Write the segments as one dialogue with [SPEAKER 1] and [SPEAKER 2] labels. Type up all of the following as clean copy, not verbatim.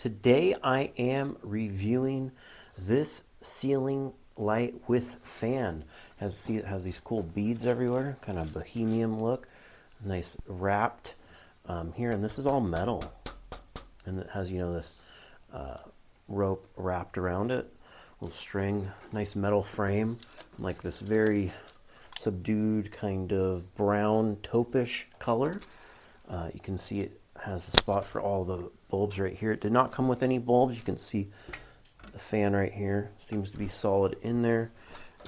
[SPEAKER 1] Today I am reviewing this ceiling light with fan. It has these cool beads everywhere, kind of bohemian look. Nice wrapped here, and this is all metal. And it has, this rope wrapped around it, little string, nice metal frame, like this very subdued kind of brown taupish color. You can see it has a spot for all the bulbs right here. It did not come with any bulbs. You can see the fan right here seems to be solid in there.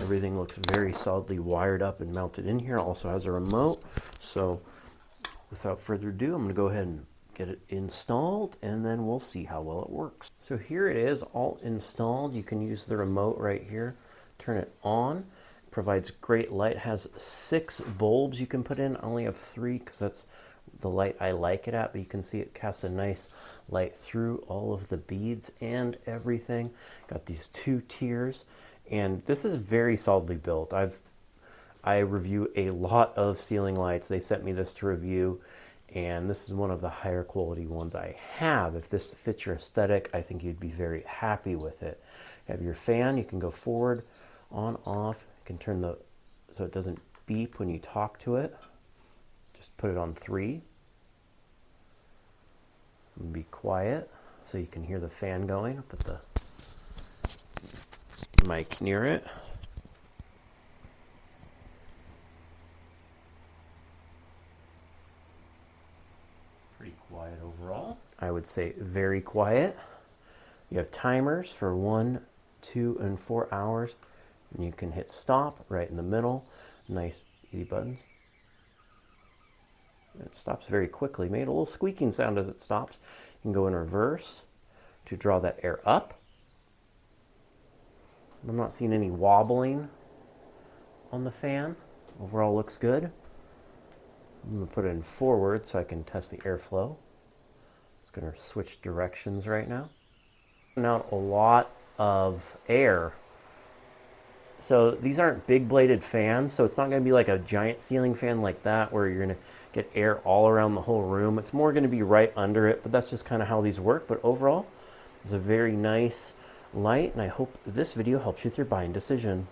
[SPEAKER 1] Everything looks very solidly wired up and mounted in here. Also has a remote. So without further ado, I'm going to go ahead and get it installed, and then we'll see how well it works. So here it is, all installed. You can use the remote right here, turn it on. It provides great light. It has 6 bulbs you can put in. I only have 3 because that's the light I like it at, but you can see it casts a nice light through all of the beads and everything. Got these 2 tiers, and this is very solidly built. I review a lot of ceiling lights. They sent me this to review, and this is one of the higher quality ones I have. If this fits your aesthetic, I think you'd be very happy with it. You have your fan. You can go forward, on, off. You can turn so it doesn't beep when you talk to it. Just put it on 3. And be quiet so you can hear the fan going. Put the mic near it. Pretty quiet overall. I would say very quiet. You have timers for 1, 2, and 4 hours. And you can hit stop right in the middle. Nice easy buttons. It stops very quickly. Made a little squeaking sound as it stops. You can go in reverse to draw that air up. I'm not seeing any wobbling on the fan. Overall looks good. I'm going to put it in forward so I can test the airflow. It's going to switch directions right now. Now a lot of air. So these aren't big bladed fans, so it's not going to be like a giant ceiling fan like that where you're going to get air all around the whole room. It's more going to be right under it, but that's just kind of how these work. But overall, it's a very nice light, and I hope this video helps you with your buying decision.